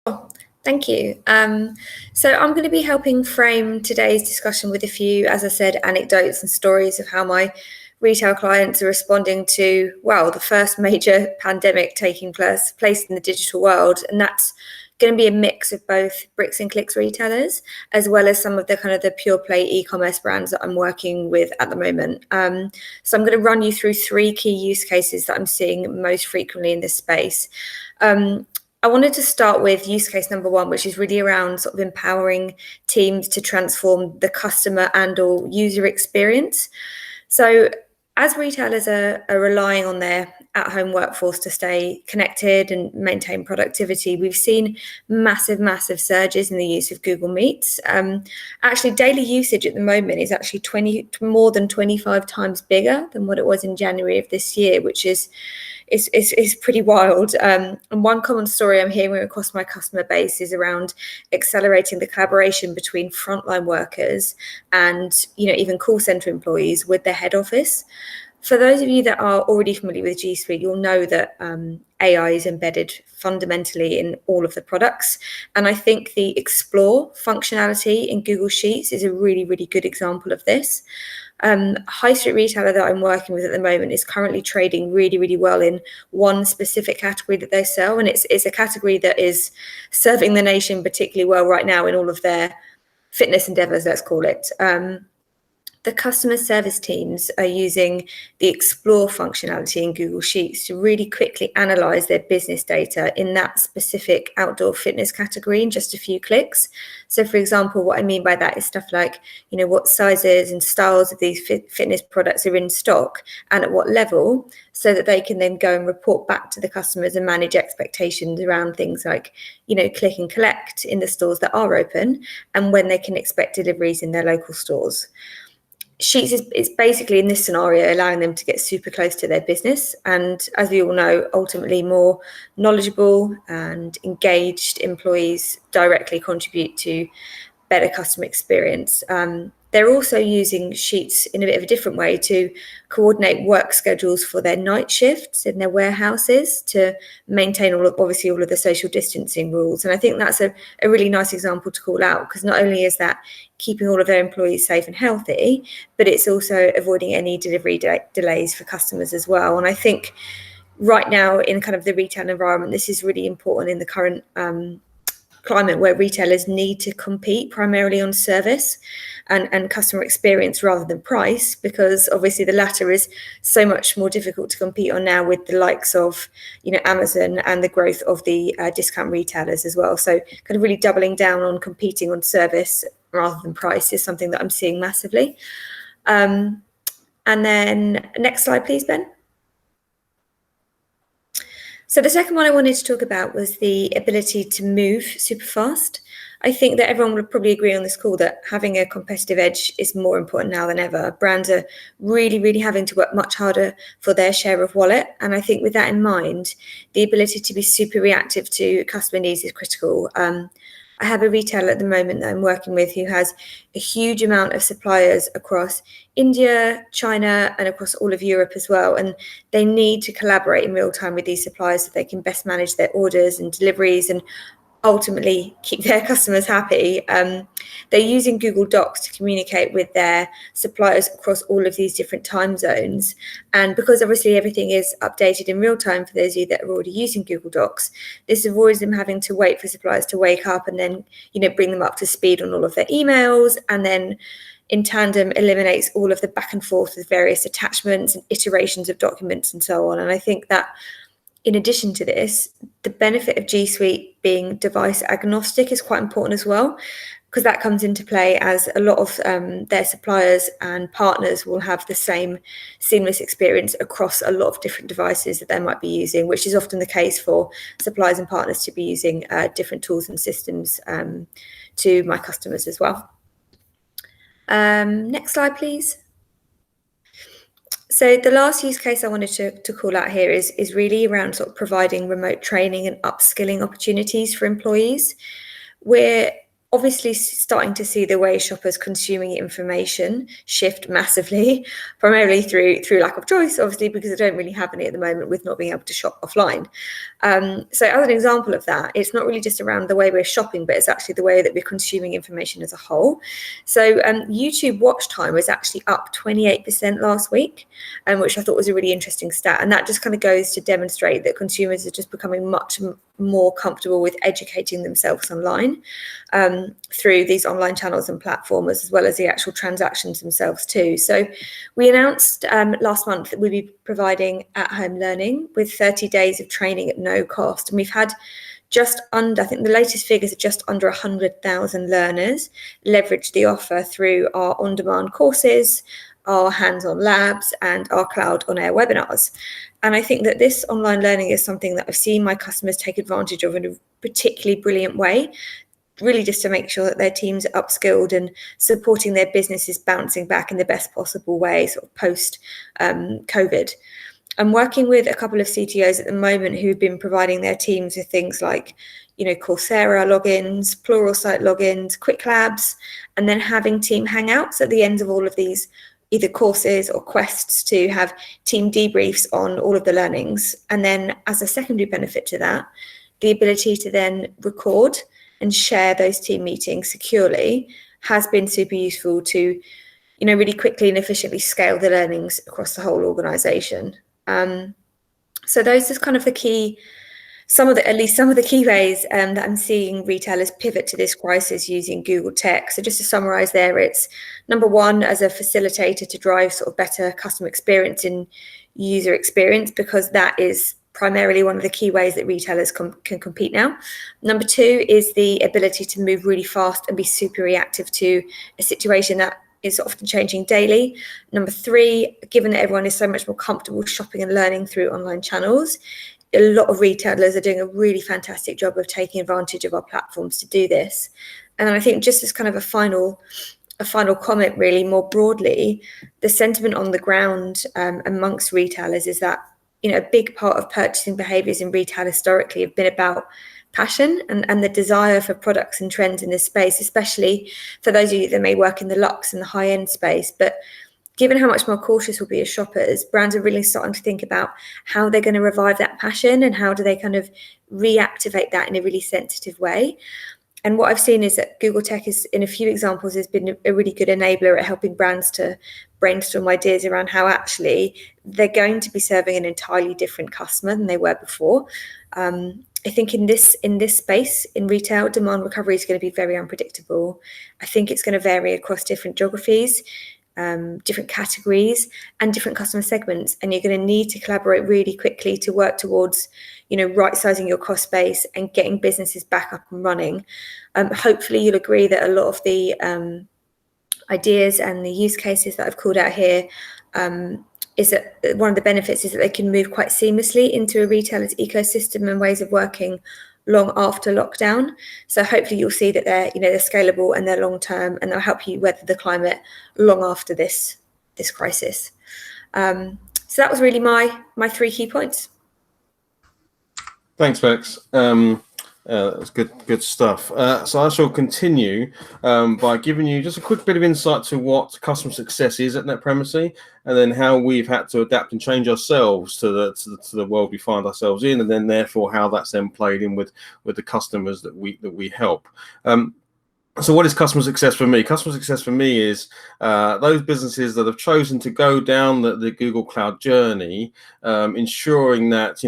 Oh, thank you. So I'm going to be helping frame today's discussion with a few, as I said, anecdotes and stories of how my retail clients are responding to, well, the first major pandemic taking place in the digital world. And that's going to be a mix of both bricks and clicks retailers, as well as some of the kind of the pure play e-commerce brands that I'm working with at the moment. So I'm going to run you through three key use cases that I'm seeing most frequently in this space. I wanted to start with use case number one, which is really around sort of empowering teams to transform the customer and or user experience. So as retailers are relying on their at-home workforce to stay connected and maintain productivity, we've seen massive surges in the use of Google Meets. Actually, daily usage at the moment is actually more than 25 times bigger than what it was in January of this year, which is pretty wild. And one common story I'm hearing across my customer base is around accelerating the collaboration between frontline workers and, even call center employees with their head office. For those of you that are already familiar with G Suite, you'll know that AI is embedded fundamentally in all of the products. And I think the Explore functionality in Google Sheets is a really good example of this. High street retailer that I'm working with at the moment is currently trading really well in one specific category that they sell, and it's a category that is serving the nation particularly well right now in all of their fitness endeavors, let's call it. The customer service teams are using the Explore functionality in Google Sheets to really quickly analyze their business data in that specific outdoor fitness category in just a few clicks. So, for example, what I mean by that is stuff like, what sizes and styles of these fitness products are in stock and at what level, so that they can then go and report back to the customers and manage expectations around things like, click and collect in the stores that are open and when they can expect deliveries in their local stores. Sheets is basically in this scenario allowing them to get super close to their business, and as we all know, ultimately more knowledgeable and engaged employees directly contribute to better customer experience. They're also using Sheets in a bit of a different way to coordinate work schedules for their night shifts in their warehouses to maintain all of the social distancing rules. And I think that's a really nice example to call out, because not only is that keeping all of their employees safe and healthy, but it's also avoiding any delivery delays for customers as well. And I think right now in kind of the retail environment, this is really important in the current climate where retailers need to compete primarily on service and customer experience rather than price, because obviously the latter is so much more difficult to compete on now with the likes of Amazon and the growth of the discount retailers as well. So kind of really doubling down on competing on service rather than price is something that I'm seeing massively. And then next slide, please, Ben. So the second one I wanted to talk about was the ability to move super fast. I think that everyone would probably agree on this call that having a competitive edge is more important now than ever. Brands are really having to work much harder for their share of wallet. And I think with that in mind, the ability to be super reactive to customer needs is critical. I have a retailer at the moment that I'm working with who has a huge amount of suppliers across India, China, and across all of Europe as well. And they need to collaborate in real time with these suppliers so they can best manage their orders and deliveries and ultimately keep their customers happy. They're using Google Docs to communicate with their suppliers across all of these different time zones. And because obviously everything is updated in real time for those of you that are already using Google Docs, this avoids them having to wait for suppliers to wake up and then, bring them up to speed on all of their emails, and then in tandem eliminates all of the back and forth with various attachments and iterations of documents and so on. And I think that in addition to this, the benefit of G Suite being device agnostic is quite important as well, because that comes into play as a lot of their suppliers and partners will have the same seamless experience across a lot of different devices that they might be using, which is often the case for suppliers and partners to be using different tools and systems to my customers as well. Next slide, please. So the last use case I wanted to call out here is really around sort of providing remote training and upskilling opportunities for employees. We're obviously starting to see the way shoppers consuming information shift massively, primarily through lack of choice, obviously, because they don't really have any at the moment with not being able to shop offline. So as an example of that, it's not really just around the way we're shopping, but it's actually the way that we're consuming information as a whole. So YouTube watch time was actually up 28% last week, which I thought was a really interesting stat. And that just kind of goes to demonstrate that consumers are just becoming much more comfortable with educating themselves online through these online channels and platforms, as well as the actual transactions themselves too. So we announced last month that we'd be providing at-home learning with 30 days of training at no cost. And we've had just under, I think the latest figures are just under 100,000 learners leverage the offer through our on-demand courses, our hands-on labs, and our cloud on-air webinars. And I think that this online learning is something that I've seen my customers take advantage of in a particularly brilliant way, really just to make sure that their teams are upskilled and supporting their businesses bouncing back in the best possible way, sort of post COVID. I'm working with a couple of CTOs at the moment who've been providing their teams with things like, Coursera logins, Pluralsight logins, Quick Labs, and then having team hangouts at the end of all of these either courses or quests to have team debriefs on all of the learnings. And then as a secondary benefit to that, the ability to then record and share those team meetings securely has been super useful to, really quickly and efficiently scale the learnings across the whole organization. So those are kind of at least some of the key ways that I'm seeing retailers pivot to this crisis using Google Tech. So just to summarize there, it's number one, as a facilitator to drive sort of better customer experience and user experience, because that is primarily one of the key ways that retailers can compete now. Number two is the ability to move really fast and be super reactive to a situation that is often changing daily. Number three, given that everyone is so much more comfortable shopping and learning through online channels, a lot of retailers are doing a really fantastic job of taking advantage of our platforms to do this. And I think just as kind of a final comment, really more broadly, the sentiment on the ground amongst retailers is that, a big part of purchasing behaviors in retail historically have been about passion and the desire for products and trends in this space, especially for those of you that may work in the luxe and the high-end space. But given how much more cautious we'll be as shoppers, brands are really starting to think about how they're going to revive that passion and how do they kind of reactivate that in a really sensitive way. And what I've seen is that Google Tech is, in a few examples, has been a really good enabler at helping brands to brainstorm ideas around how actually they're going to be serving an entirely different customer than they were before. I think in this space, in retail, demand recovery is going to be very unpredictable. I think it's going to vary across different geographies, different categories, and different customer segments. And you're going to need to collaborate really quickly to work towards, right-sizing your cost base and getting businesses back up and running. Hopefully you'll agree that a lot of the ideas and the use cases that I've called out here is that one of the benefits is that they can move quite seamlessly into a retailer's ecosystem and ways of working long after lockdown. So hopefully you'll see that they're scalable and they're long term, and they'll help you weather the climate long after this crisis. So that was really my 3 key points. Thanks, Bex. That's good stuff. So I shall continue by giving you just a quick bit of insight to what customer success is at Netpremacy, and then how we've had to adapt and change ourselves to the world we find ourselves in, and then therefore how that's then played in with the customers that we help. So what is customer success for me? Customer success for me is those businesses that have chosen to go down the Google Cloud journey, ensuring that,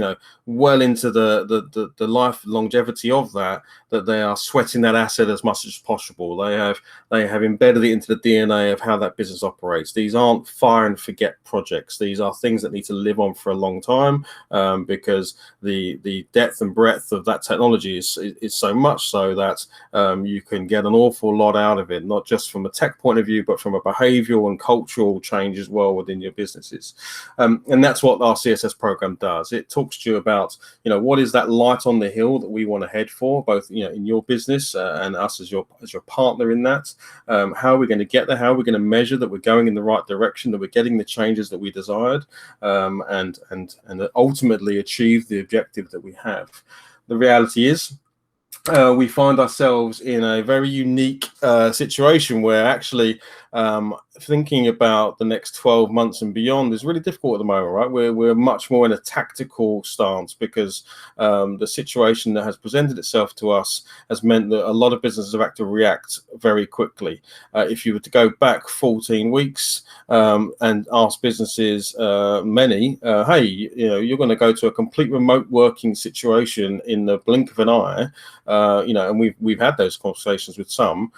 well into the life longevity of that they are sweating that asset as much as possible. They have embedded it into the DNA of how that business operates. These aren't fire and forget projects. These are things that need to live on for a long time, because the depth and breadth of that technology is so much so that you can get an awful lot out of it, not just from a tech point of view, but from a behavioral and cultural change as well within your businesses. And that's what our CSS program does. It talks to you about, what is that light on the hill that we want to head for, both, in your business and us as your partner in that. How are we going to get there? How are we going to measure that we're going in the right direction, that we're getting the changes that we desired, and ultimately achieve the objective that we have? The reality is, we find ourselves in a very unique situation where actually thinking about the next 12 months and beyond is really difficult at the moment, right? We're much more in a tactical stance because the situation that has presented itself to us has meant that a lot of businesses have had to react very quickly. If you were to go back 14 weeks and ask businesses, many, hey, you're going to go to a complete remote working situation in the blink of an eye, and we've had those conversations with some,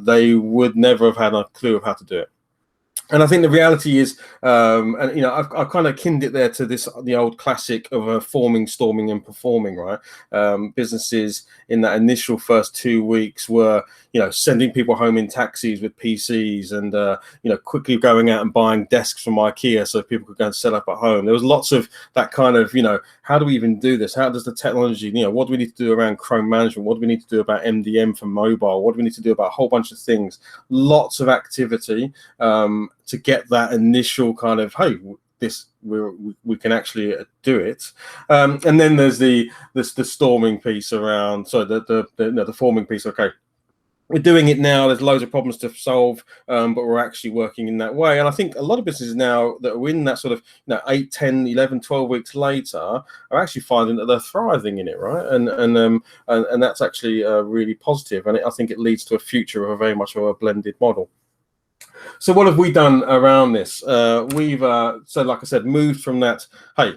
they would never have had a clue of how to do it. And I think the reality is, I've kind of kinned it there to the old classic of forming, storming, and performing, right? Businesses in that initial first 2 weeks were, sending people home in taxis with PCs and, quickly going out and buying desks from IKEA so people could go and set up at home. There was lots of that kind of, how do we even do this? How does the technology, what do we need to do around Chrome management? What do we need to do about MDM for mobile? What do we need to do about a whole bunch of things? Lots of activity. To get that initial kind of, hey, we can actually do it, and then there's the storming piece around. So the forming piece. Okay, we're doing it now. There's loads of problems to solve, but we're actually working in that way. And I think a lot of businesses now that are in that sort of 8, 10, 11, 12 weeks later are actually finding that they're thriving in it, right? And that's actually really positive. And I think it leads to a future of a very much of a blended model. So what have we done around this? We've, so like I said, moved from that, hey,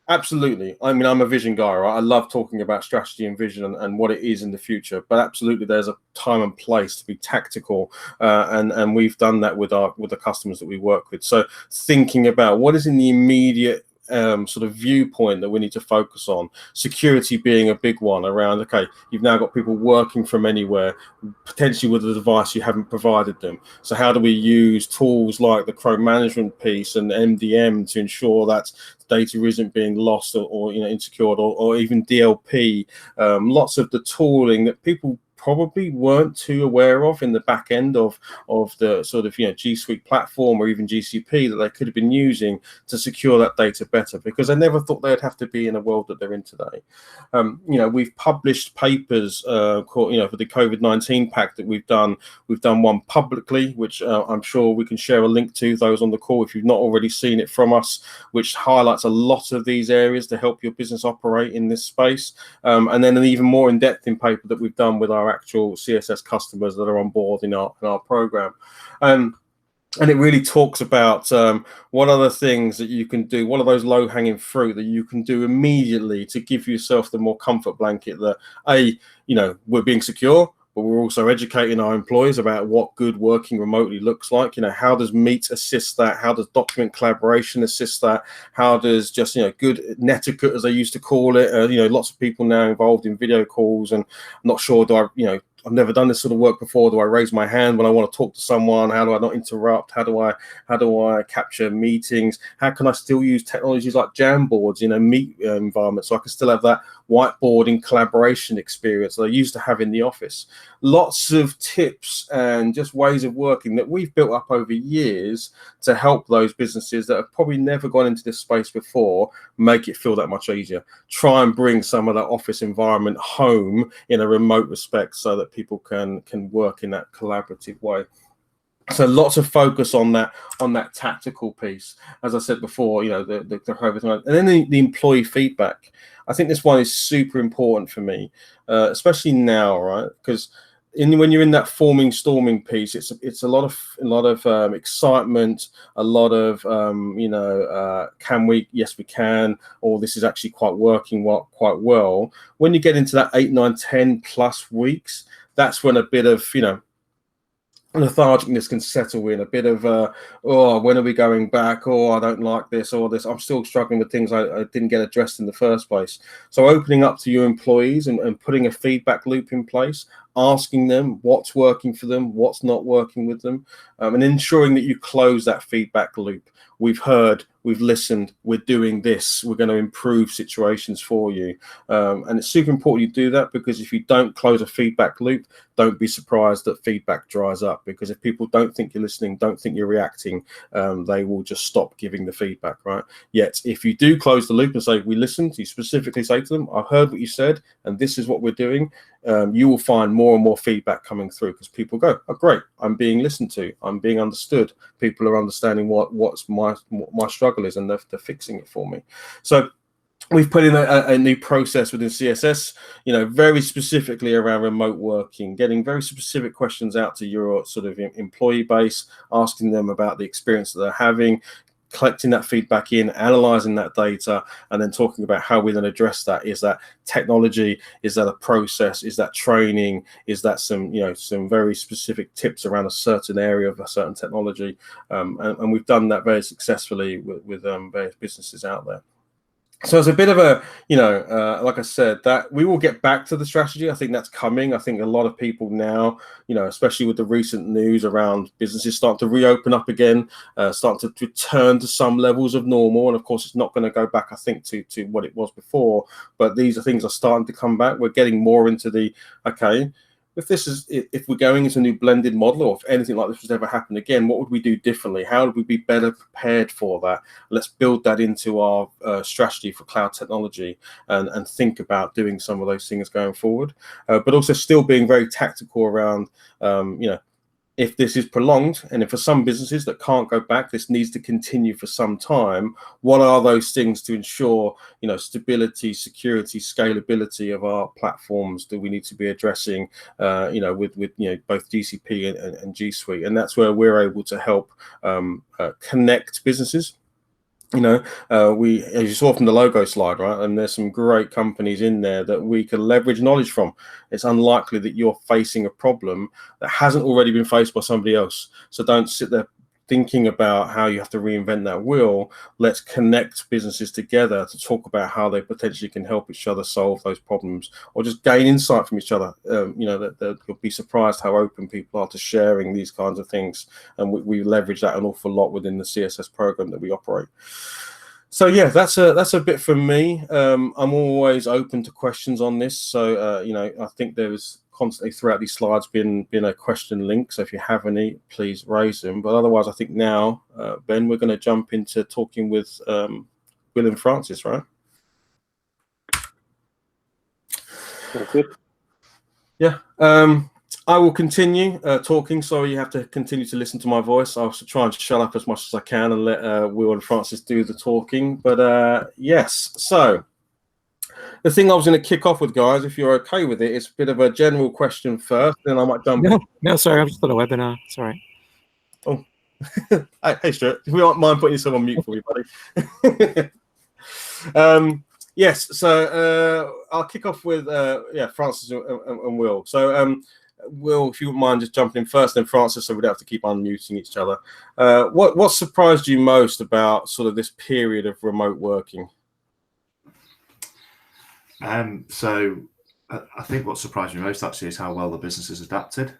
absolutely. I mean, I'm a vision guy, right? I love talking about strategy and vision and what it is in the future, but absolutely there's a time and place to be tactical. And we've done that with the customers that we work with. So thinking about what is in the immediate sort of viewpoint that we need to focus on, security being a big one around, okay, you've now got people working from anywhere, potentially with a device you haven't provided them. So how do we use tools like the Chrome management piece and MDM to ensure that data isn't being lost or insecure, or even DLP, lots of the tooling that people probably weren't too aware of in the back end of the sort of G Suite platform or even GCP that they could have been using to secure that data better, because they never thought they'd have to be in a world that they're in today. We've published papers for the COVID-19 pack that we've done. We've done one publicly, which I'm sure we can share a link to those on the call if you've not already seen it from us, which highlights a lot of these areas to help your business operate in this space. And then an even more in-depth paper that we've done with our actual CSS customers that are on board in our program. And it really talks about what are the things that you can do, what are those low-hanging fruit that you can do immediately to give yourself the more comfort blanket that, we're being secure, but we're also educating our employees about what good working remotely looks like. How does Meet assist that? How does document collaboration assist that? How does just, good netiquette, as they used to call it? Lots of people now involved in video calls, and I'm not sure, I've never done this sort of work before. Do I raise my hand when I want to talk to someone? How do I not interrupt? How do I capture meetings? How can I still use technologies like Jamboards in a Meet environment so I can still have that whiteboarding collaboration experience that I used to have in the office? Lots of tips and just ways of working that we've built up over years to help those businesses that have probably never gone into this space before make it feel that much easier. Try and bring some of that office environment home in a remote respect so that people can work in that collaborative way. So lots of focus on that tactical piece, as I said before. The and then the employee feedback. I think this one is super important for me, especially now, right? Because when you're in that forming, storming piece, it's a lot of excitement, a lot of can we? Yes, we can. Or this is actually quite working quite well. When you get into that 8, 9, 10 plus weeks, that's when a bit of lethargicness can settle in, a bit of when are we going back, I don't like this, or this, I'm still struggling with things I didn't get addressed in the first place. So opening up to your employees and putting a feedback loop in place, asking them what's working for them, what's not working with them, and ensuring that you close that feedback loop. We've heard, we've listened, we're doing this, we're going to improve situations for you. And it's super important you do that, because if you don't close a feedback loop, don't be surprised that feedback dries up, because if people don't think you're listening, don't think you're reacting, they will just stop giving the feedback, right? Yet, if you do close the loop and say, we listened, you specifically say to them, I heard what you said, and this is what we're doing, you will find more and more feedback coming through, because people go, oh great, I'm being listened to, I'm being understood, people are understanding what my struggle is, and they're fixing it for me. So we've put in a new process within CSS, very specifically around remote working, getting very specific questions out to your sort of employee base, asking them about the experience that they're having, collecting that feedback in, analyzing that data, and then talking about how we then address that. Is that technology? Is that a process? Is that training? Is that some very specific tips around a certain area of a certain technology? And we've done that very successfully with various businesses out there. So it's a bit of a, like I said, that we will get back to the strategy. I think that's coming. I think a lot of people now, especially with the recent news around businesses starting to reopen up again, starting to return to some levels of normal. And of course, it's not going to go back, I think, to what it was before. But these are things are starting to come back. We're getting more into the, okay, if we're going into a new blended model, or if anything like this was ever happen again, what would we do differently? How would we be better prepared for that? Let's build that into our strategy for cloud technology, and think about doing some of those things going forward, but also still being very tactical around, if this is prolonged, and if for some businesses that can't go back, this needs to continue for some time, what are those things to ensure, stability, security, scalability of our platforms that we need to be addressing, with both GCP and G Suite? And that's where we're able to help connect businesses. We, as you saw from the logo slide, right, and there's some great companies in there that we can leverage knowledge from. It's unlikely that you're facing a problem that hasn't already been faced by somebody else. So don't sit there thinking about how you have to reinvent that wheel. Let's connect businesses together to talk about how they potentially can help each other solve those problems, or just gain insight from each other. That you'll be surprised how open people are to sharing these kinds of things, and we leverage that an awful lot within the CSS program that we operate. So yeah, that's a bit from me. I'm always open to questions on this. So I think there was constantly throughout these slides been a question link. So if you have any, please raise them. But otherwise, I think now, Ben, we're going to jump into talking with Will and Francis, right? That's good. Yeah. I will continue talking. Sorry, you have to continue to listen to my voice. I'll try and shut up as much as I can and let Will and Francis do the talking. But yes, so the thing I was going to kick off with, guys, if you're okay with it, it's a bit of a general question first, then I might jump in. No, sorry, I'm just on a webinar. It's all right. Oh, hey, Stuart, if you don't mind putting yourself on mute for me, buddy. Yes, so I'll kick off with Francis and Will. So Will, if you wouldn't mind just jumping in first, then Francis, so we don't have to keep unmuting each other. What surprised you most about sort of this period of remote working? So I think what surprised me most actually is how well the business has adapted.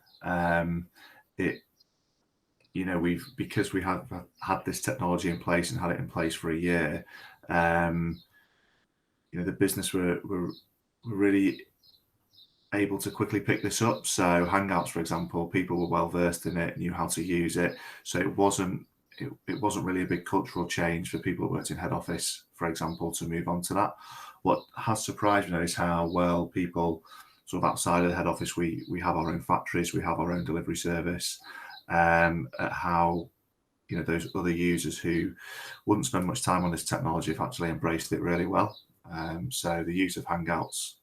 Because we have had this technology in place and had it in place for a year, the business were really able to quickly pick this up. So Hangouts, for example, people were well versed in it, knew how to use it. So it wasn't really a big cultural change for people who worked in head office, for example, to move on to that. What has surprised me is how well people sort of outside of the head office, we have our own factories, we have our own delivery service, how those other users who wouldn't spend much time on this technology have actually embraced it really well. So the use of Hangouts,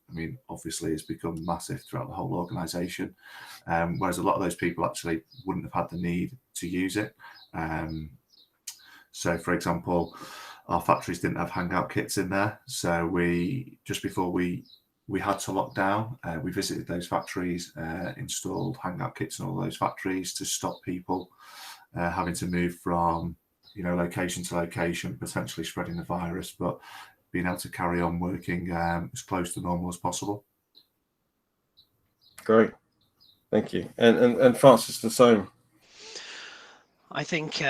obviously has become massive throughout the whole organization, whereas a lot of those people actually wouldn't have had the need to use it. So for example, our factories didn't have Hangout kits in there. So just before we had to lock down, we visited those factories, installed Hangout kits in all those factories to stop people having to move from location to location, potentially spreading the virus, but being able to carry on working as close to normal as possible. Great, thank you. And Francis, the same. I think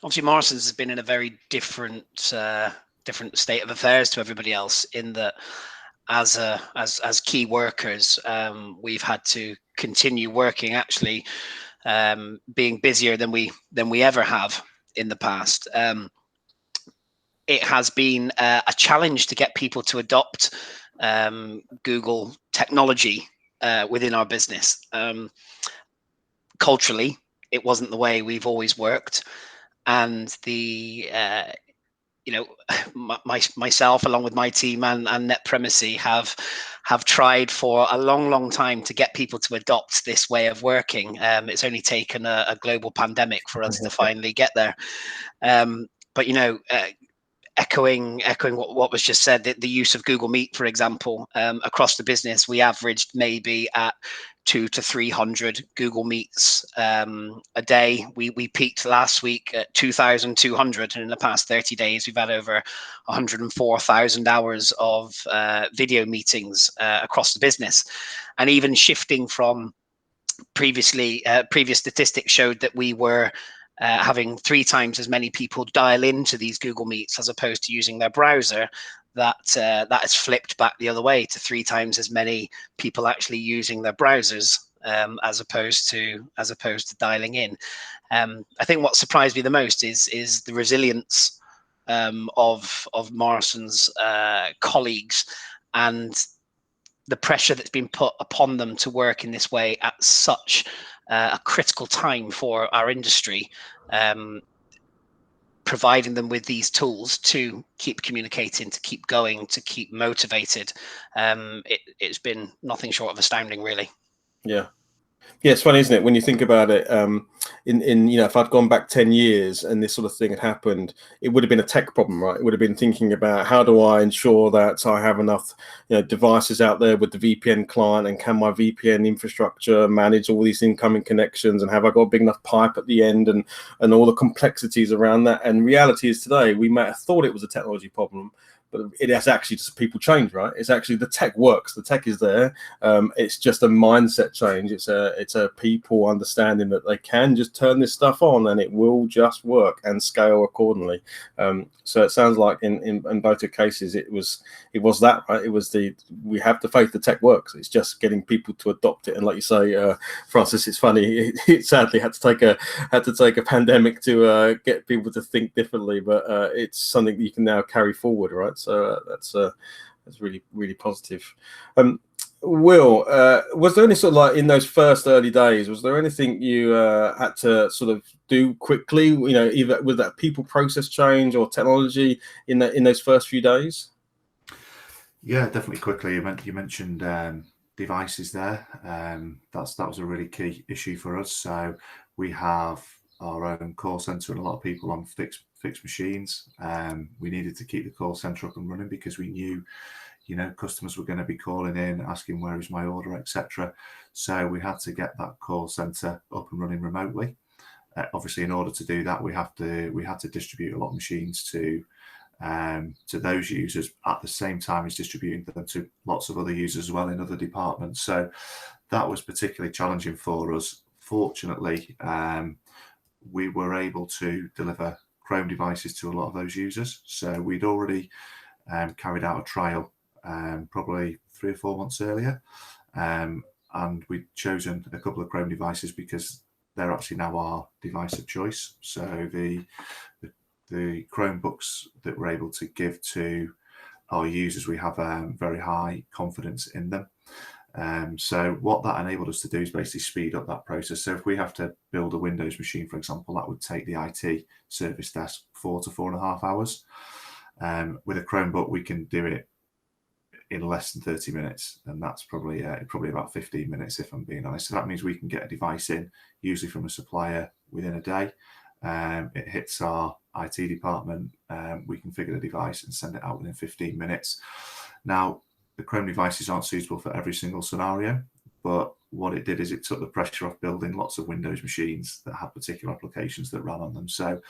obviously Morrisons has been in a very different state of affairs to everybody else, in that as key workers, we've had to continue working, actually being busier than we ever have in the past. It has been a challenge to get people to adopt Google technology within our business. Culturally, it wasn't the way we've always worked, and myself along with my team and Netpremacy have tried for a long time to get people to adopt this way of working. It's only taken a global pandemic for us to finally get there. But echoing what was just said, the use of Google Meet, for example, across the business, we averaged maybe at 200 to 300 Google Meets a day. We peaked last week at 2,200, and in the past 30 days, we've had over 104,000 hours of video meetings across the business. And even shifting from previous statistics showed that we were having 3 times as many people dial into these Google Meets as opposed to using their browser. That has flipped back the other way to 3 times as many people actually using their browsers as opposed to dialing in. I think what surprised me the most is the resilience of Morrisons colleagues and the pressure that's been put upon them to work in this way at such a critical time for our industry, providing them with these tools to keep communicating, to keep going, to keep motivated. It's been nothing short of astounding, really. Yeah. Yeah, it's funny, isn't it, when you think about it? If I'd gone back 10 years and this sort of thing had happened, it would have been a tech problem, right? It would have been thinking about how do I ensure that I have enough, devices out there with the VPN client, and can my VPN infrastructure manage all these incoming connections, and have I got a big enough pipe at the end, and all the complexities around that. And reality is today, we might have thought it was a technology problem, but it has actually just people change, right? It's actually the tech works. The tech is there. It's just a mindset change. It's a people understanding that they can just turn this stuff on and it will just work and scale accordingly. So it sounds like in both cases it was that, right? It was we have the faith the tech works. It's just getting people to adopt it. And like you say, Francis, it's funny. It sadly had to take a pandemic to get people to think differently, but it's something that you can now carry forward, right? So that's really, really positive. Will, was there any sort of, like, in those first early days, was there anything you had to sort of do quickly, either with that people process change or technology in those first few days? Yeah, definitely quickly. You mentioned devices there. That was a really key issue for us. So we have our own call center and a lot of people on fixed machines. We needed to keep the call center up and running because we knew, customers were going to be calling in, asking where is my order, etc. So we had to get that call center up and running remotely. Obviously, in order to do that, we had to distribute a lot of machines to those users at the same time as distributing them to lots of other users as well in other departments. So that was particularly challenging for us. Fortunately, we were able to deliver Chrome devices to a lot of those users. So we'd already carried out a trial probably 3 or 4 months earlier, and we'd chosen a couple of Chrome devices because they're actually now our device of choice. So the Chromebooks that we're able to give to our users, we have very high confidence in them. So what that enabled us to do is basically speed up that process. So if we have to build a Windows machine, for example, that would take the IT service desk 4 to 4.5 hours. With a Chromebook, we can do it in less than 30 minutes, and that's probably about 15 minutes if I'm being honest. So that means we can get a device in, usually from a supplier, within a day. It hits our IT department, we configure the device and send it out within 15 minutes. Now, the Chrome devices aren't suitable for every single scenario, but what it did is it took the pressure off building lots of Windows machines that had particular applications that ran on them. So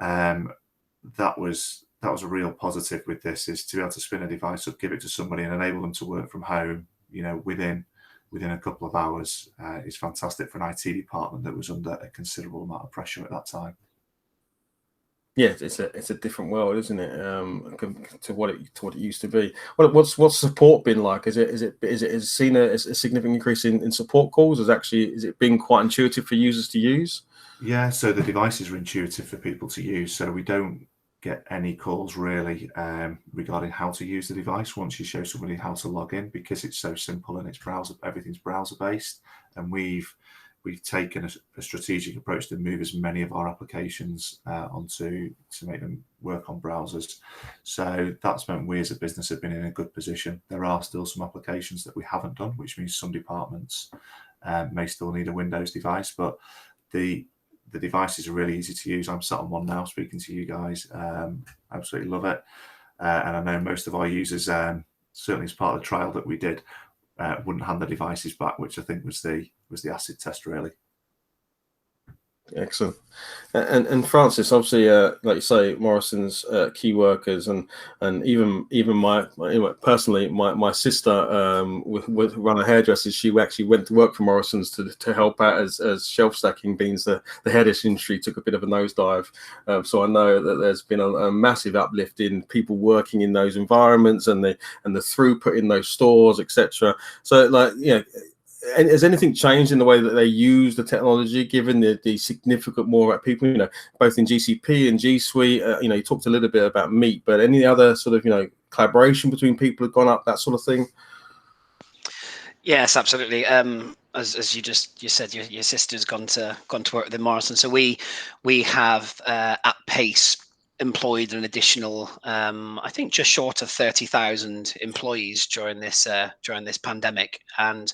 that was a real positive with this, is to be able to spin a device up, give it to somebody and enable them to work from home, within a couple of hours is fantastic for an IT department that was under a considerable amount of pressure at that time. Yeah, it's a different world, isn't it, to what it used to be. What's support been like? Is it seen a significant increase in support calls? Is it been quite intuitive for users to use? Yeah, so the devices are intuitive for people to use. So we don't get any calls really regarding how to use the device once you show somebody how to log in, because it's so simple and everything's browser based. And we've taken a strategic approach to move as many of our applications onto to make them work on browsers. So that's meant we as a business have been in a good position. There are still some applications that we haven't done, which means some departments may still need a Windows device, but the devices are really easy to use. I'm sat on one now speaking to you guys. Absolutely love it. And I know most of our users, certainly as part of the trial that we did, wouldn't hand the devices back, which I think was the acid test, really. Excellent. And Francis, obviously, like you say, Morrisons, key workers, and even my personally, my sister with run a hairdresser. She actually went to work for Morrisons to help out as shelf stacking means the hairdressing industry took a bit of a nosedive. So I know that there's been a massive uplift in people working in those environments and the throughput in those stores, etc. So like, and has anything changed in the way that they use the technology, given the significant more people, both in GCP and G Suite? You talked a little bit about Meet, but any other sort of, collaboration between people have gone up, that sort of thing? Yes, absolutely. As you said, your sister's gone to work with Morrison. So we have at Pace employed an additional, I think, just short of 30,000 employees during this pandemic, and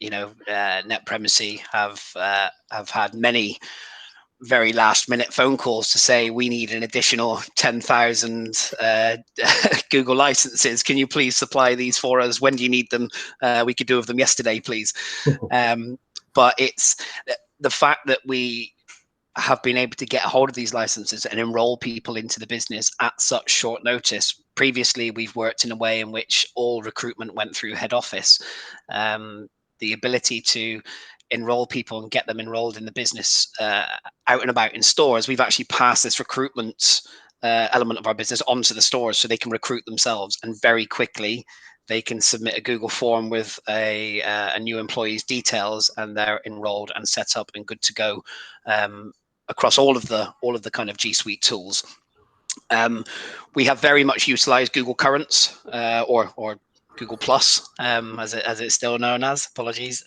Netpremacy have had many very last minute phone calls to say we need an additional 10,000 Google licenses. Can you please supply these for us? When do you need them? We could do with them yesterday, please. But it's the fact that we have been able to get a hold of these licenses and enroll people into the business at such short notice. Previously, we've worked in a way in which all recruitment went through head office. The ability to enroll people and get them enrolled in the business out and about in stores, we've actually passed this recruitment element of our business onto the stores so they can recruit themselves, and very quickly they can submit a Google form with a new employee's details, and they're enrolled and set up and good to go across all of the kind of G Suite tools. We have very much utilized Google Currents or Google Plus, as it's still known as. Apologies.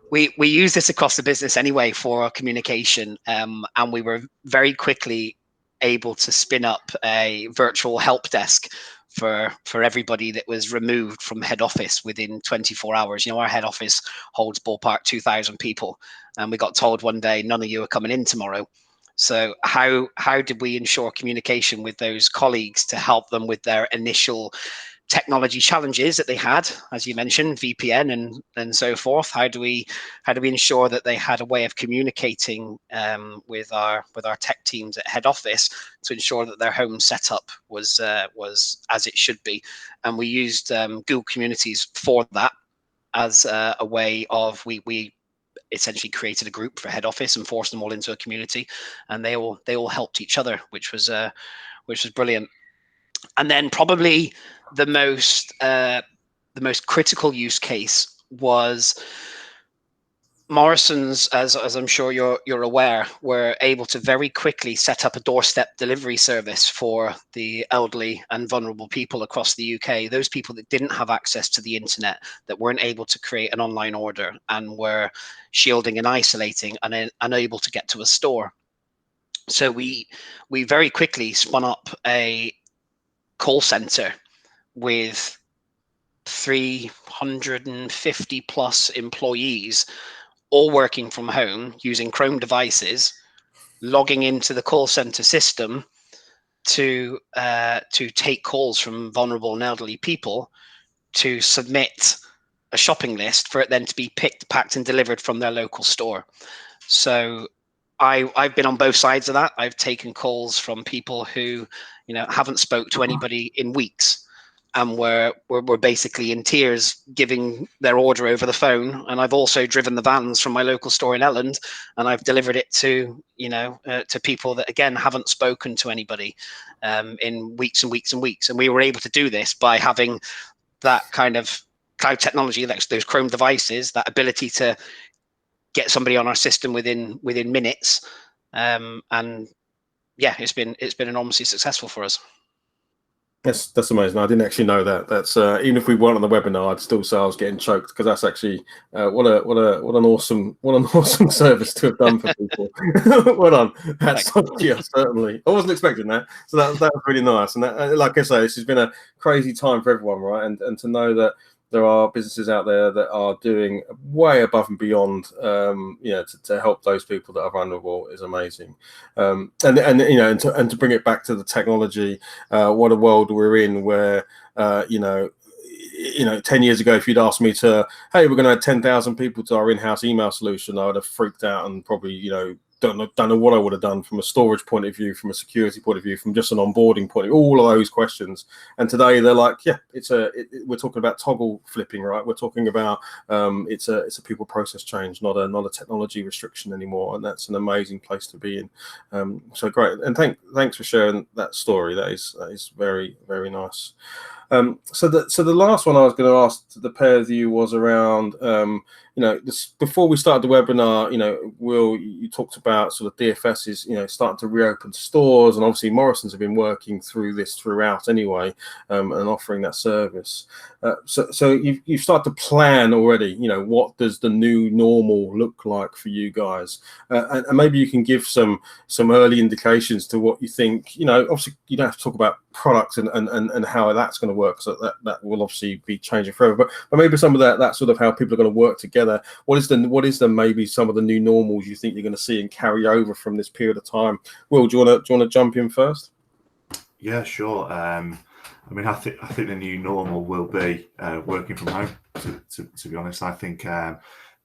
We use this across the business anyway for our communication, and we were very quickly able to spin up a virtual help desk for everybody that was removed from head office within 24 hours. Our head office holds ballpark 2,000 people, and we got told one day, none of you are coming in tomorrow. So how did we ensure communication with those colleagues to help them with their initial technology challenges that they had, as you mentioned, VPN and so forth? How do we ensure that they had a way of communicating with our tech teams at head office to ensure that their home setup was as it should be? And we used Google Communities for that as a way of we essentially created a group for head office and forced them all into a community, and they all helped each other, which was brilliant. And then probably the most critical use case was Morrisons, as I'm sure you're aware, were able to very quickly set up a doorstep delivery service for the elderly and vulnerable people across the UK. Those people that didn't have access to the internet, that weren't able to create an online order, and were shielding and isolating and unable to get to a store. So we very quickly spun up a call center with 350 plus employees, all working from home using Chrome devices, logging into the call center system to take calls from vulnerable and elderly people, to submit a shopping list for it then to be picked, packed, and delivered from their local store. So I've been on both sides of that. I've taken calls from people who, haven't spoke to anybody in weeks, and were basically in tears giving their order over the phone. And I've also driven the vans from my local store in Elland, and I've delivered it to to people that again haven't spoken to anybody in weeks and weeks and weeks. And we were able to do this by having that kind of cloud technology, like those Chrome devices, that ability to get somebody on our system within minutes, and yeah, it's been enormously successful for us. That's amazing. I didn't actually know that. That's even if we weren't on the webinar, I'd still say I was getting choked, because that's actually what an awesome service to have done for people. Well done. That's yeah, certainly. I wasn't expecting that, so that was really nice. And that, like I say, this has been a crazy time for everyone, right? And to know that there are businesses out there that are doing way above and beyond, to help those people that are vulnerable is amazing. And to bring it back to the technology, what a world we're in, where 10 years ago, if you'd asked me to, hey, we're going to add 10,000 people to our in-house email solution, I would have freaked out and probably, don't know what I would have done from a storage point of view, from a security point of view, from just an onboarding point of view, all of those questions. And today they're like, yeah, we're talking about toggle flipping, right? We're talking about it's a people process change, not a technology restriction anymore. And that's an amazing place to be in. So great. And thanks for sharing that story. That is very, very nice. So the last one I was going to ask the pair of you was around, before we started the webinar, Will, you talked about sort of DFS is, starting to reopen stores, and obviously Morrisons have been working through this throughout anyway, and offering that service. So you've started to plan already, what does the new normal look like for you guys? And maybe you can give some early indications to what you think, obviously you don't have to talk about products and how that's going to work, so that will obviously be changing forever, but maybe some of that sort of how people are going to work together. What is the maybe some of the new normals you think you're going to see and carry over from this period of time? Will, do you want to jump in first? Yeah, sure. I think the new normal will be working from home. To be honest, I think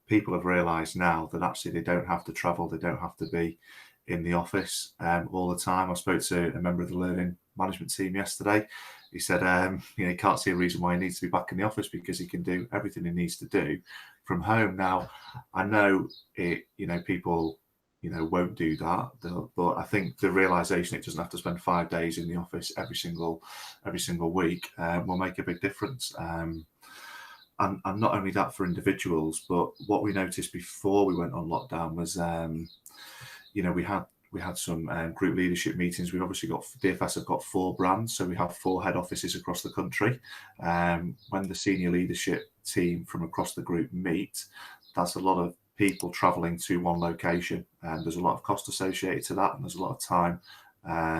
people have realised now that actually they don't have to travel, they don't have to be in the office all the time. I spoke to a member of the learning management team yesterday. He said, he can't see a reason why he needs to be back in the office, because he can do everything he needs to do from home. Now, I know people, won't do that, but I think the realization it doesn't have to spend 5 days in the office every single week will make a big difference. And not only that for individuals, but what we noticed before we went on lockdown was, we had some group leadership meetings. We've obviously got, DFS have got 4 brands, so we have 4 head offices across the country. When the senior leadership team from across the group meet, that's a lot of people travelling to one location, and there's a lot of cost associated to that, and there's a lot of time,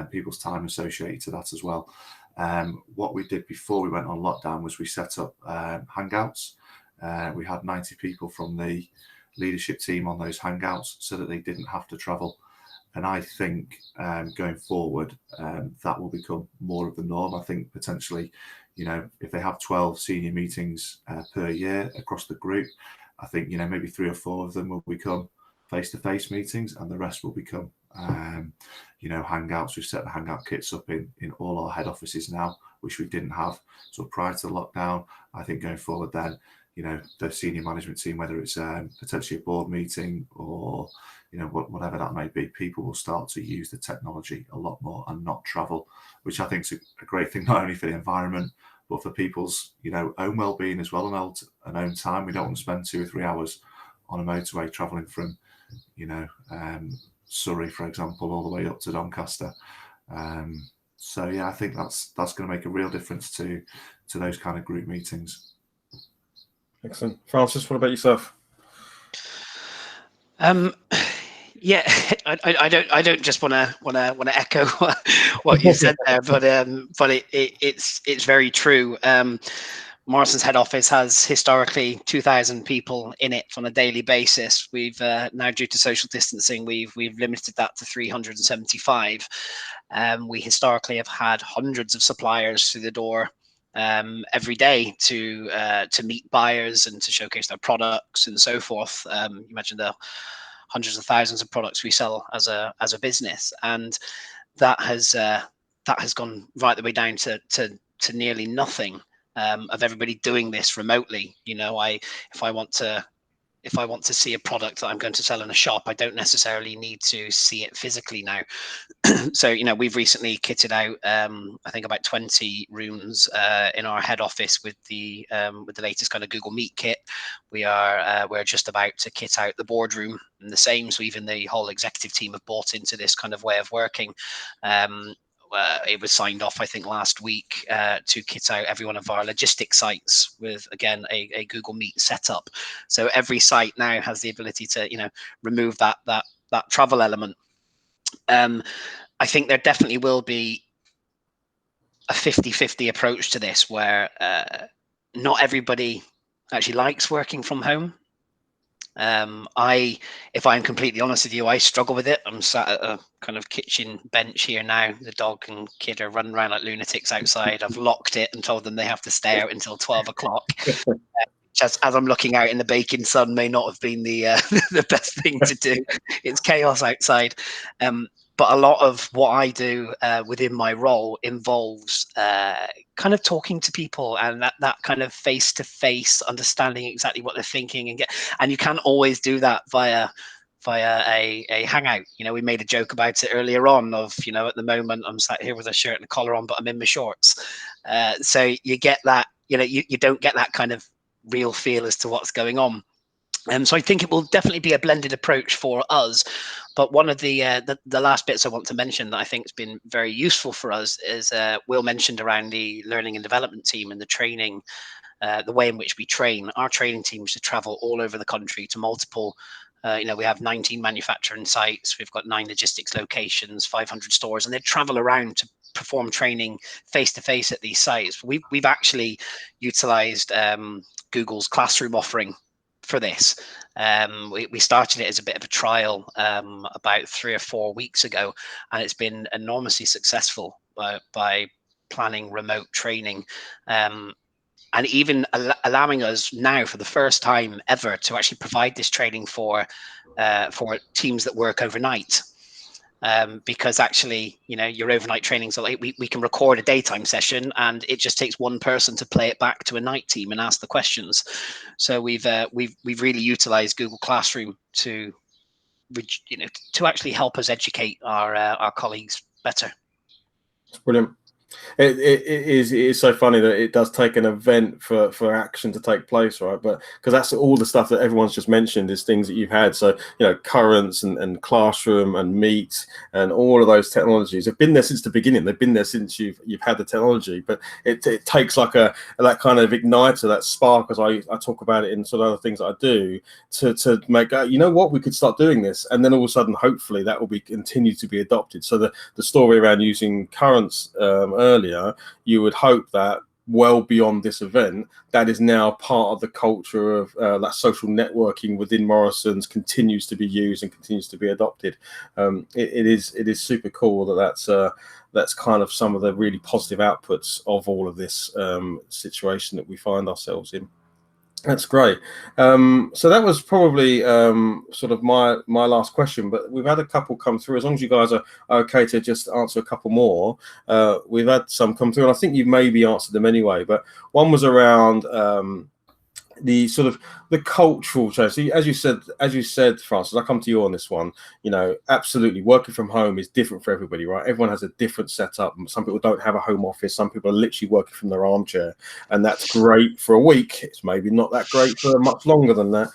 people's time associated to that as well. What we did before we went on lockdown was we set up hangouts. We had 90 people from the leadership team on those hangouts so that they didn't have to travel. And I think going forward, that will become more of the norm. I think potentially, if they have 12 senior meetings per year across the group, I think, maybe 3 or 4 of them will become face-to-face meetings, and the rest will become, hangouts. We've set the hangout kits up in all our head offices now, which we didn't have sort of prior to the lockdown. I think going forward then, the senior management team, whether it's potentially a board meeting or, whatever that may be, people will start to use the technology a lot more and not travel, which I think is a great thing, not only for the environment, but for people's, own well-being as well, and own time. We don't want to spend 2 or 3 hours on a motorway travelling from, Surrey, for example, all the way up to Doncaster. So yeah, I think that's going to make a real difference to those kind of group meetings. Excellent. Francis, what about yourself? Yeah, I don't just want to echo what you said there, but it's very true. Morrisons head office has historically 2,000 people in it on a daily basis. We've now, due to social distancing, we've limited that to 375. We historically have had hundreds of suppliers through the door every day to meet buyers and to showcase their products and so forth. You imagine the hundreds of thousands of products we sell as a business, and that has gone right the way down to nearly nothing of everybody doing this remotely. If I want to if I want to see a product that I'm going to sell in a shop, I don't necessarily need to see it physically now. So, we've recently kitted out, I think about 20 rooms in our head office with the latest kind of Google Meet kit. We're just about to kit out the boardroom and the same. So even the whole executive team have bought into this kind of way of working. It was signed off, I think, last week to kit out every one of our logistics sites with, again, a Google Meet setup. So every site now has the ability to, remove that travel element. I think there definitely will be a 50-50 approach to this, where not everybody actually likes working from home. If I'm completely honest with you, I struggle with it. I'm sat at a kind of kitchen bench here now. The dog and kid are running around like lunatics outside. I've locked it and told them they have to stay out until 12 o'clock. As I'm looking out in the baking sun, may not have been the the best thing to do. It's chaos outside. But a lot of what I do within my role involves kind of talking to people, and that kind of face-to-face understanding exactly what they're thinking, and you can't always do that via a hangout. We made a joke about it earlier on of, at the moment I'm sat here with a shirt and a collar on, but I'm in my shorts. So you get that, you don't get that kind of real feel as to what's going on. So I think it will definitely be a blended approach for us. But one of the last bits I want to mention that I think has been very useful for us is Will mentioned around the learning and development team and the training, the way in which we train. Our training teams to travel all over the country to multiple. We have 19 manufacturing sites. We've got 9 logistics locations, 500 stores, and they travel around to perform training face to face at these sites. We've actually utilized Google's Classroom offering for this. We started it as a bit of a trial about 3 or 4 weeks ago, and it's been enormously successful by planning remote training, and even allowing us now for the first time ever to actually provide this training for teams that work overnight. Because actually, your overnight trainings are like, we can record a daytime session, and it just takes one person to play it back to a night team and ask the questions. So we've really utilized Google Classroom to actually help us educate our colleagues better. Brilliant. It is so funny that it does take an event for action to take place, right? But because that's all the stuff that everyone's just mentioned is things that you've had. So Currents and Classroom and Meet and all of those technologies have been there since the beginning. They've been there since you've had the technology. But it takes like that kind of igniter, that spark, as I talk about it in sort of other things that I do, to make what, we could start doing this, and then all of a sudden, hopefully, that will be continue to be adopted. So the story around using Currents earlier, you would hope that well beyond this event, that is now part of the culture of that social networking within Morrisons continues to be used and continues to be adopted. It is super cool that's kind of some of the really positive outputs of all of this situation that we find ourselves in. That's great. So that was probably sort of my last question, but we've had a couple come through. As long as you guys are okay to just answer a couple more, we've had some come through, and I think you've maybe answered them anyway. But one was around the sort of the cultural change. So as you said, Francis, I come to you on this one. Absolutely, working from home is different for everybody, right? Everyone has a different setup. Some people don't have a home office. Some people are literally working from their armchair, and that's great for a week. It's maybe not that great for much longer than that.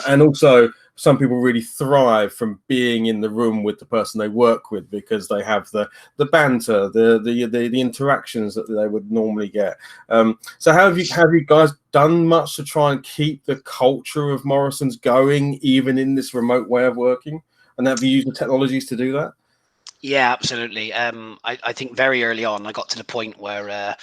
And also, some people really thrive from being in the room with the person they work with because they have the banter, the interactions that they would normally get. So have you guys done much to try and keep the culture of Morrisons going, even in this remote way of working? And have you used the technologies to do that? Yeah, absolutely. I think very early on, I got to the point where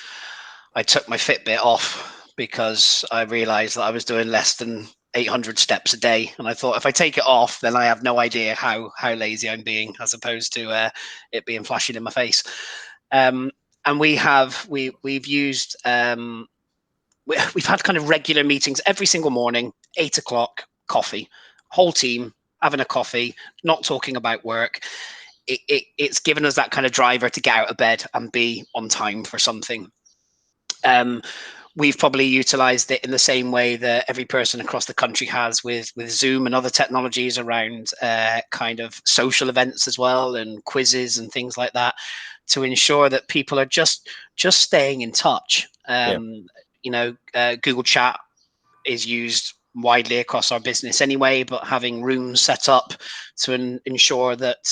I took my Fitbit off because I realized that I was doing less than 800 steps a day, and I thought, if I take it off, then I have no idea how lazy I'm being, as opposed to it being flashing in my face. And we've used we've had kind of regular meetings every single morning, 8 o'clock, coffee, whole team having a coffee, not talking about work. It's given us that kind of driver to get out of bed and be on time for something. we've probably utilized it in the same way that every person across the country has with Zoom and other technologies around kind of social events as well, and quizzes and things like that, to ensure that people are just staying in touch. Google Chat is used widely across our business anyway, but having rooms set up to ensure that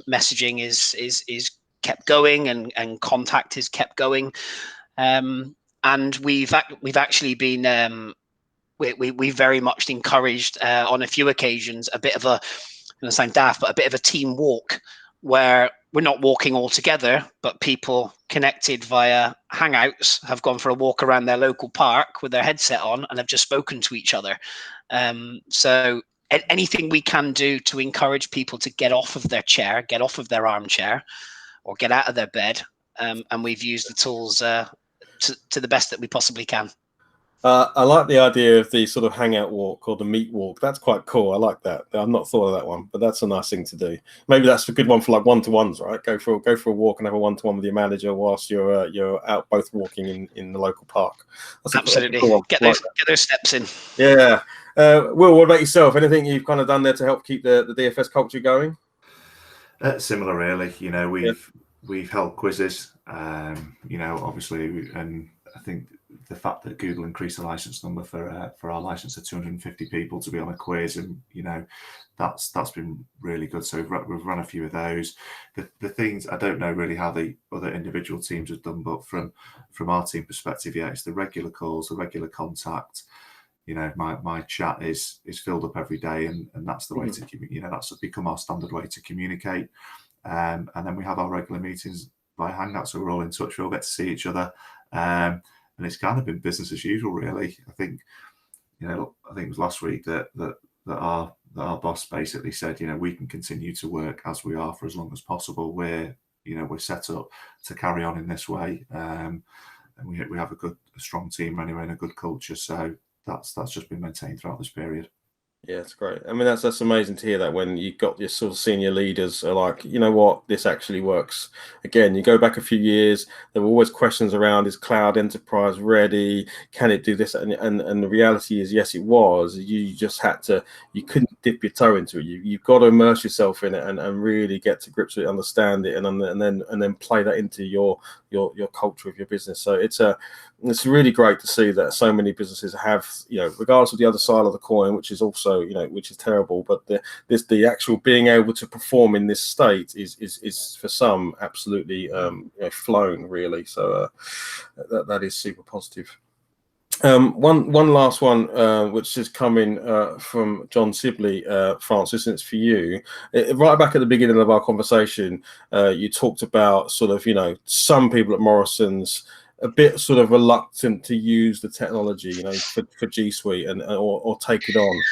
messaging is kept going and contact is kept going. And we've actually been we very much encouraged on a few occasions a bit of a, I'm going to sound daft, but a bit of a team walk, where we're not walking all together, but people connected via Hangouts have gone for a walk around their local park with their headset on and have just spoken to each other. So anything we can do to encourage people to get off of their chair, get off of their armchair, or get out of their bed. And we've used the tools to the best that we possibly can. I like the idea of the sort of hangout walk or the meet walk. That's quite cool. I like that. I've not thought of that one, but that's a nice thing to do. Maybe that's a good one for like one-to-ones, right? Go for a walk and have a one-to-one with your manager whilst you're out both walking in the local park. That's absolutely cool. get those steps in. Yeah. Will, what about yourself? Anything you've kind of done there to help keep the DFS culture going? Similar, really. We've held quizzes. Obviously, and I think the fact that Google increased the license number for our license to 250 people to be on a quiz, and that's been really good. So we've run a few of those. The things I don't know really how the other individual teams have done, but from our team perspective, it's the regular calls, the regular contact. My chat is filled up every day, and that's the way to that's become our standard way to communicate. And then we have our regular meetings by Hangout, so we're all in touch. We all get to see each other. And it's kind of been business as usual, really. I think it was last week that our boss basically said, we can continue to work as we are for as long as possible. We're set up to carry on in this way, and we have a strong team anyway, and a good culture. So that's just been maintained throughout this period. Yeah, it's great. I mean, that's amazing to hear that when you've got your sort of senior leaders are like, you know what, this actually works. Again, you go back a few years, there were always questions around, is cloud enterprise ready? Can it do this? And the reality is, yes, it was. You just had to, you couldn't dip your toe into it. You've got to immerse yourself in it and really get to grips with it, understand it, and then play that into your culture of your business. So it's really great to see that so many businesses have, regardless of the other side of the coin, which is also, which is terrible, but the actual being able to perform in this state is for some absolutely flown, really. So that is super positive. One last one, which is coming from John Sibley, Francis, and it's for you. Right back at the beginning of our conversation, you talked about sort of, some people at Morrisons a bit sort of reluctant to use the technology, for G Suite or take it on.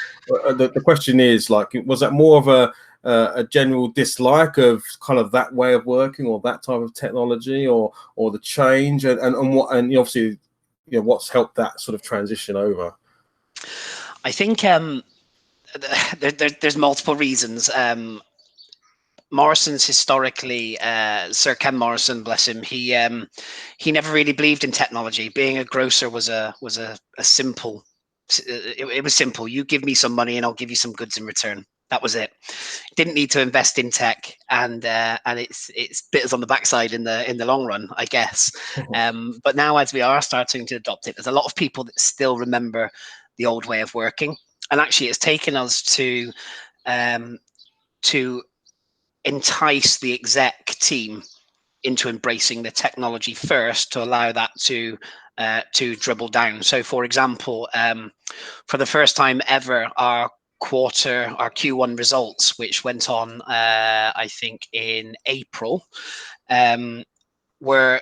The question is, like, was that more of a general dislike of kind of that way of working or that type of technology or the change and obviously, what's helped that sort of transition over? I think there's multiple reasons. Morrisons historically, Sir Ken Morrison, bless him, he never really believed in technology. Being a grocer was a simple. It was simple. You give me some money and I'll give you some goods in return. That was it. Didn't need to invest in tech, and it's bit us on the backside in the long run, I guess. But now, as we are starting to adopt it, there's a lot of people that still remember the old way of working, and actually, it's taken us to entice the exec team into embracing the technology first to allow that to dribble down. So, for example, for the first time ever, our Q1 results, which went on, I think, in April, were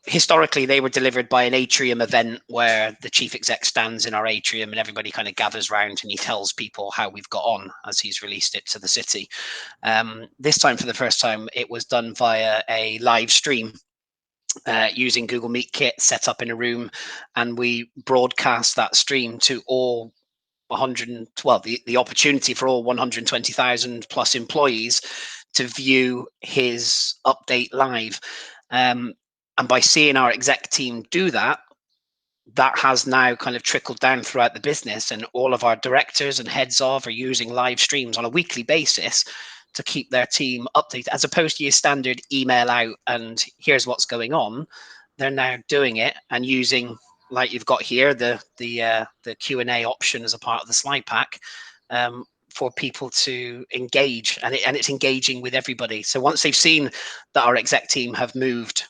historically they were delivered by an atrium event where the chief exec stands in our atrium and everybody kind of gathers round and he tells people how we've got on as he's released it to the city. This time, for the first time, it was done via a live stream using Google Meet Kit set up in a room, and we broadcast that stream to all the opportunity for all 120,000 plus employees to view his update live. And by seeing our exec team do that, that has now kind of trickled down throughout the business, and all of our directors and heads of are using live streams on a weekly basis to keep their team updated, as opposed to your standard email out and here's what's going on. They're now doing it and using, like you've got here, the Q&A option as a part of the slide pack, for people to engage, and it's engaging with everybody. So once they've seen that our exec team have moved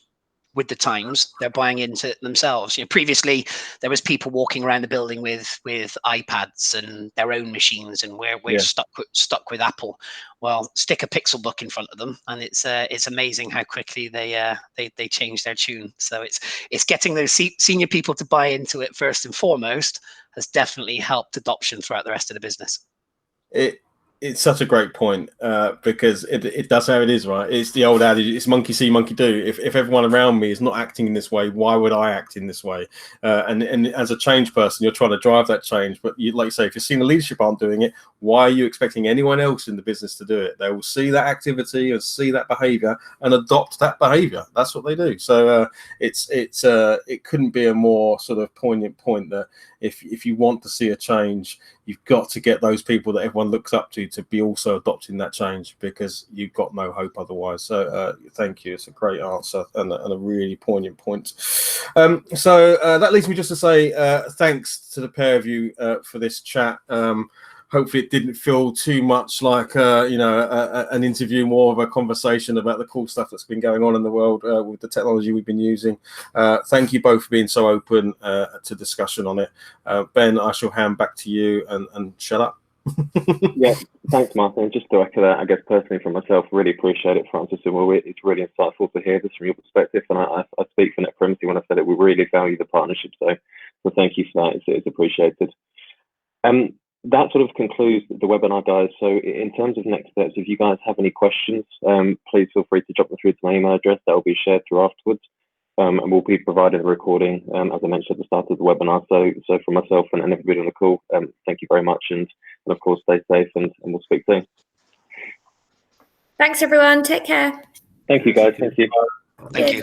with the times, they're buying into it themselves. Previously there was people walking around the building with iPads and their own machines, and we're stuck with Apple. Well, stick a Pixel book in front of them, and it's amazing how quickly they change their tune. So it's getting those senior people to buy into it first and foremost has definitely helped adoption throughout the rest of the business. It's such a great point, because it does how it is, right? It's the old adage, it's monkey see, monkey do. If everyone around me is not acting in this way, why would I act in this way? And as a change person, you're trying to drive that change. But like you say, if you're seeing the leadership aren't doing it, why are you expecting anyone else in the business to do it? They will see that activity and see that behavior and adopt that behavior. That's what they do. So it couldn't be a more sort of poignant point that if you want to see a change, you've got to get those people that everyone looks up to be also adopting that change, because you've got no hope otherwise. So thank you. It's a great answer and a really poignant point. So that leads me just to say thanks to the pair of you for this chat. Hopefully it didn't feel too much like an interview, more of a conversation about the cool stuff that's been going on in the world with the technology we've been using. Thank you both for being so open to discussion on it. Ben, I shall hand back to you and shut up. Yeah, thanks, Martin. Just to echo that, I guess personally for myself, really appreciate it, Francis. It's really insightful to hear this from your perspective, and I speak for Netpremacy when I said it. We really value the partnership, so thank you for that. It's appreciated. That sort of concludes the webinar, guys. So in terms of next steps, if you guys have any questions, please feel free to drop them through to my email address. That will be shared through afterwards. And we'll be providing a recording, as I mentioned at the start of the webinar. So for myself and everybody on the call, thank you very much. And of course, stay safe and we'll speak soon. Thanks, everyone. Take care. Thank you, guys. Thank you. Thank you.